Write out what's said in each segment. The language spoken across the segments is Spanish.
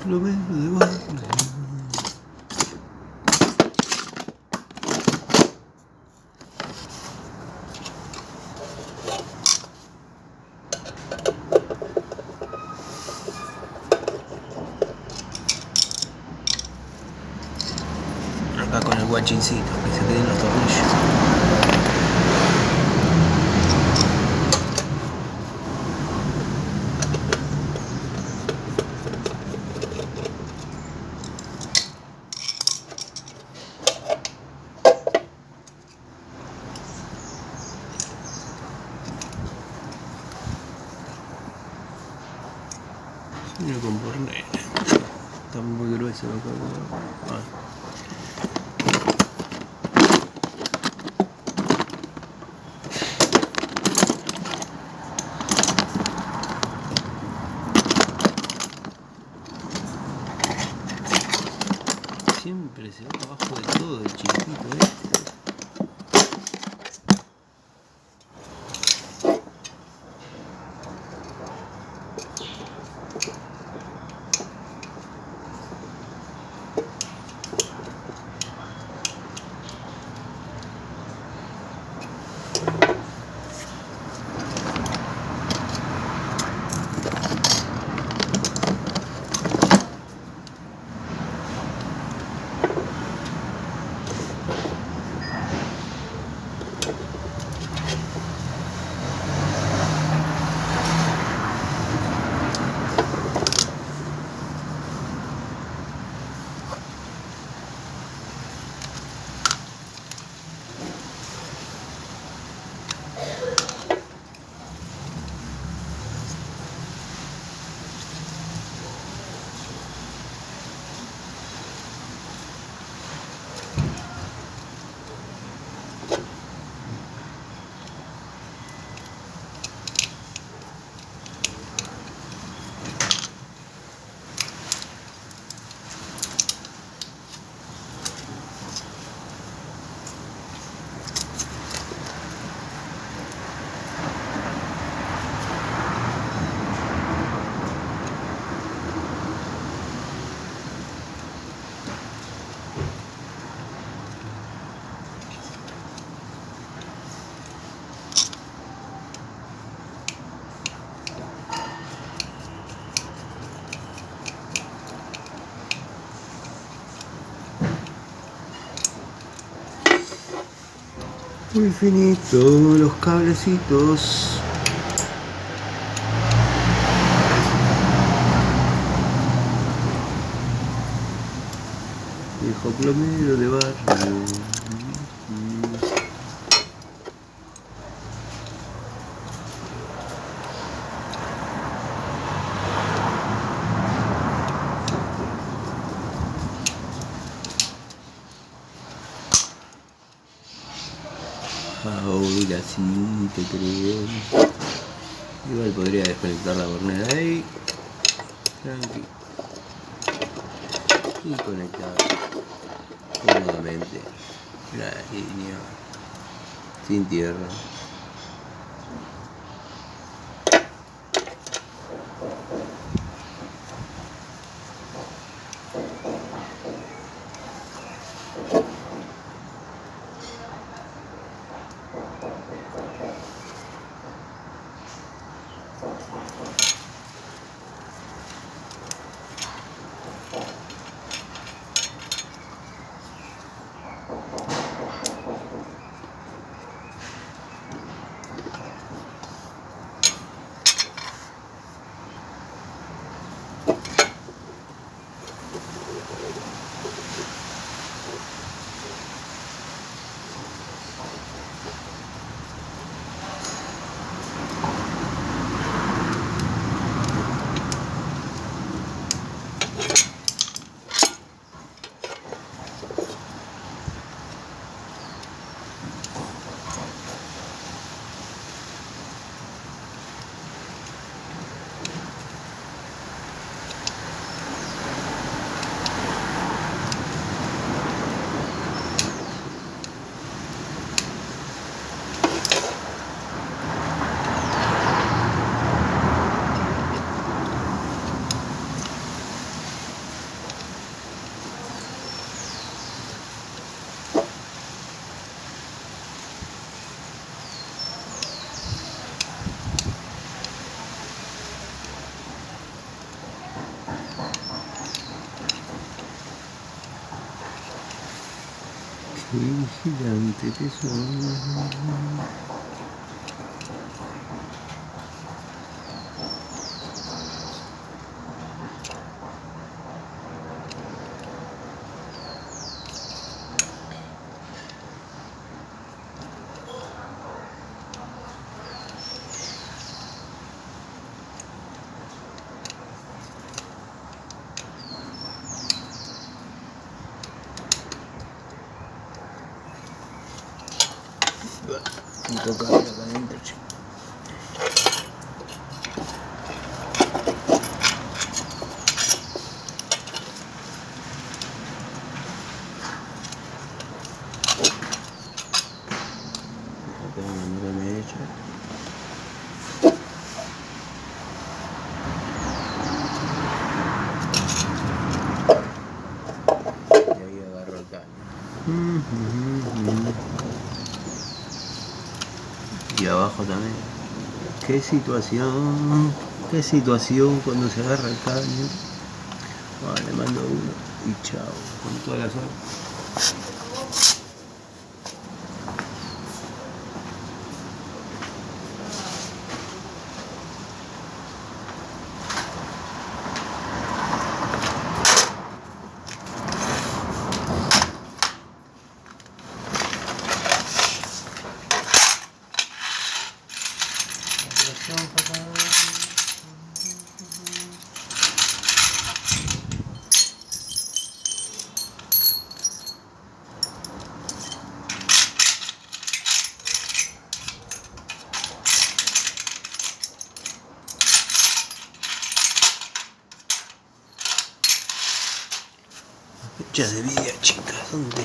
plomero de barrio. Acá con el guachincito, que se queden los tornillos. Mira con bornera. Está muy grueso acá. Siempre se va abajo de todo el chiquito este. Muy finito los cablecitos. Viejo plomero de barrio. Ahora sí te creo. Igual podría desconectar la bornera ahí. Tranqui. Y conectar cómodamente la línea sin tierra. Vigilante que soy. Un poco acá adentro, chico. Acá no me he hecho. Y ahí agarro el caño. Y abajo también. Qué situación cuando se agarra el caño. Ah, le mando uno y chao, con toda la suerte. Fecha de vida, chicas, ¿dónde?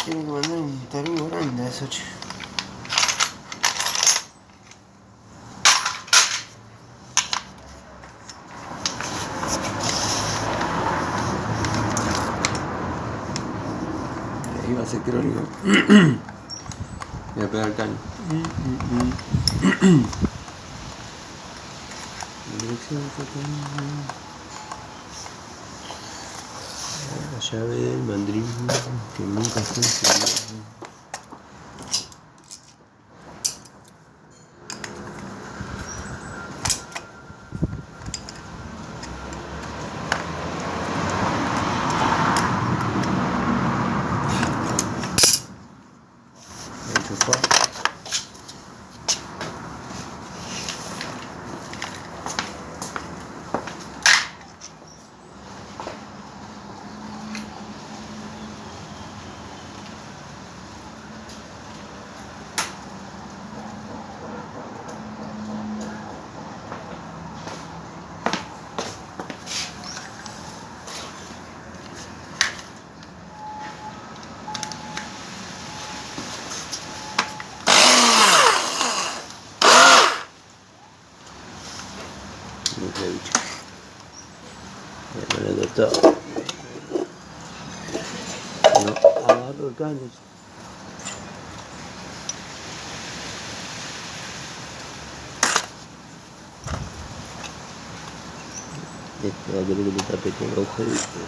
Tiene que mandar un tarugo grande a eso, che. Ahí va a ser crónico. Voy a pegar el caño. La llave del mandril que nunca se encendió. Me lo cortó. No, agarro el caño. Este va a querer que le tape con el agujerito.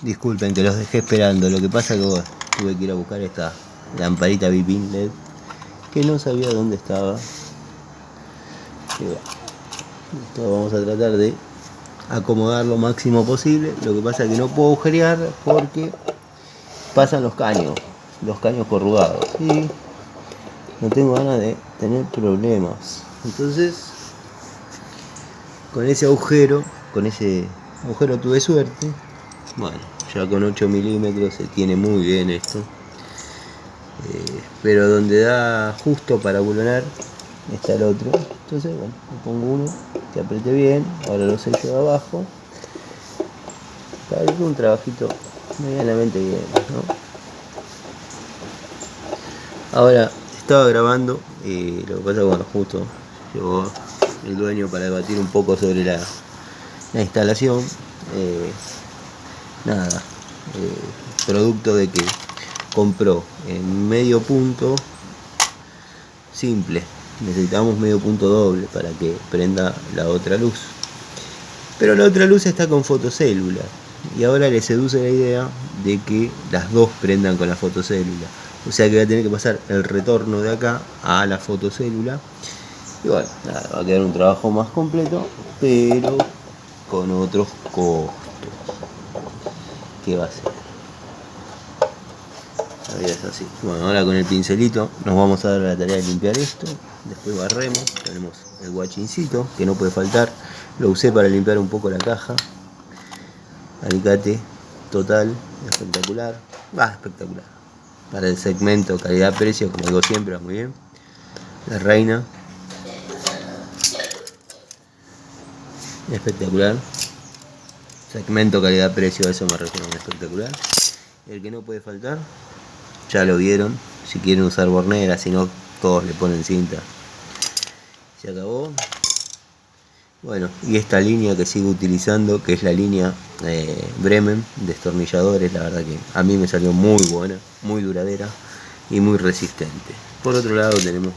Disculpen que los dejé esperando. Lo que pasa es que bueno, tuve que ir a buscar esta lamparita Bipin LED que no sabía dónde estaba. Y bueno, esto vamos a tratar de acomodar lo máximo posible. Lo que pasa es que no puedo agujerear porque pasan los caños corrugados y no tengo ganas de tener problemas. Entonces, con ese agujero tuve suerte. Bueno, ya con 8 milímetros se tiene muy bien esto. Pero donde da justo para bulonar está el otro. Entonces, bueno, le pongo uno que apriete bien. Ahora lo sello de abajo. Parece un trabajito medianamente bien, ¿no? Ahora, estaba grabando y lo que pasa es que, bueno, justo llegó el dueño para debatir un poco sobre la instalación. Producto de que compró en medio punto simple, necesitamos medio punto doble para que prenda la otra luz, pero la otra luz está con fotocélula y ahora le seduce la idea de que las dos prendan con la fotocélula, o sea que va a tener que pasar el retorno de acá a la fotocélula y bueno, nada, va a quedar un trabajo más completo pero con otros costos. ¿Qué va a ser? La vida es así. Bueno, ahora con el pincelito nos vamos a dar la tarea de limpiar esto. Después barremos. Tenemos el guachincito que no puede faltar. Lo usé para limpiar un poco la caja. Alicate total, espectacular. Espectacular. Para el segmento calidad-precio, como digo siempre, va muy bien. La reina. Espectacular. Segmento calidad-precio, a eso me refiero, espectacular. El que no puede faltar, ya lo vieron, si quieren usar bornera, si no todos le ponen cinta. Se acabó. Bueno, y esta línea que sigo utilizando, que es la línea Bremen, destornilladores, la verdad que a mí me salió muy buena, muy duradera y muy resistente. Por otro lado tenemos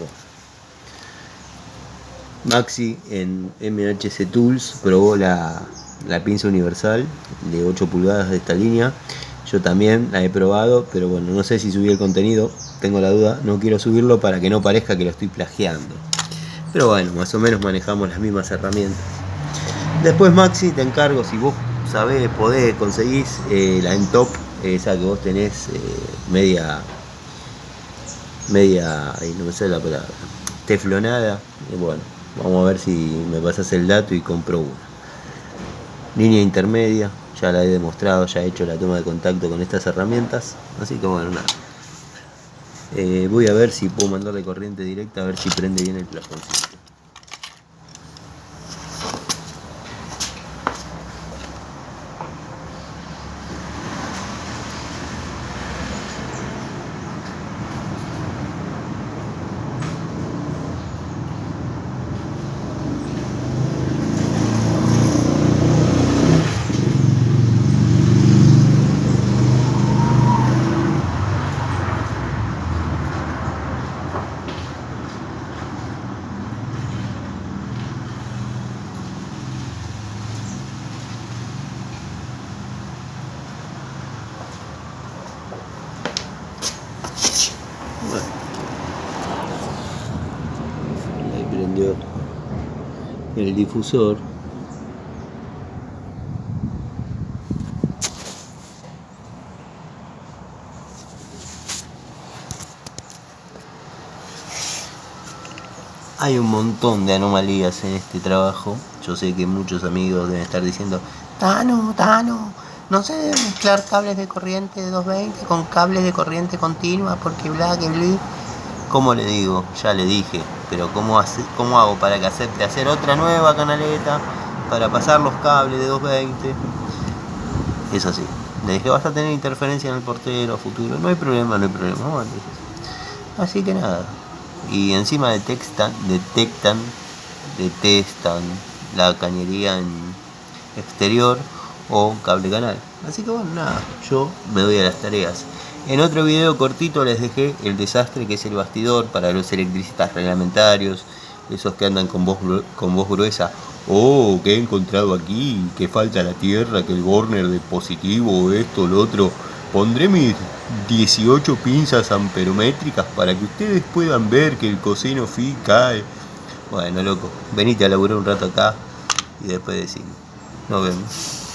Maxi en MHC Tools, probó la pinza universal de 8 pulgadas de esta línea. Yo también la he probado, pero bueno, no sé si subí el contenido, tengo la duda, no quiero subirlo para que no parezca que lo estoy plagiando. Pero bueno, más o menos manejamos las mismas herramientas. Después Maxi, te encargo, si vos sabés, podés, conseguís la Entop, esa que vos tenés media, ahí no me sale la palabra, teflonada. Bueno, vamos a ver si me pasas el dato y compro una. Línea intermedia, ya la he demostrado, ya he hecho la toma de contacto con estas herramientas, así que bueno, nada. Voy a ver si puedo mandarle corriente directa, a ver si prende bien el plafoncito. Ahí prendió el difusor. Hay un montón de anomalías en este trabajo. Yo sé que muchos amigos deben estar diciendo: Tano, no se deben mezclar cables de corriente de 220 con cables de corriente continua porque bla, que bla. ¿Cómo le digo? Ya le dije, pero ¿cómo hago para que acepte hacer otra nueva canaleta para pasar los cables de 220? Es así. Le dije: vas a tener interferencia en el portero futuro. No hay problema. Bueno, así que nada. Y encima detestan la cañería en exterior o cable canal. Así que bueno, nada, yo me doy a las tareas. En otro video cortito les dejé el desastre que es el bastidor para los electricistas reglamentarios Esos que andan con voz gruesa. Oh, que he encontrado aquí, que falta la tierra, que el Warner de positivo, esto, lo otro. Pondré mis 18 pinzas amperométricas para que ustedes puedan ver que el coseno phi cae. Bueno, loco, venite a laburar un rato acá y después decimos. Nos vemos.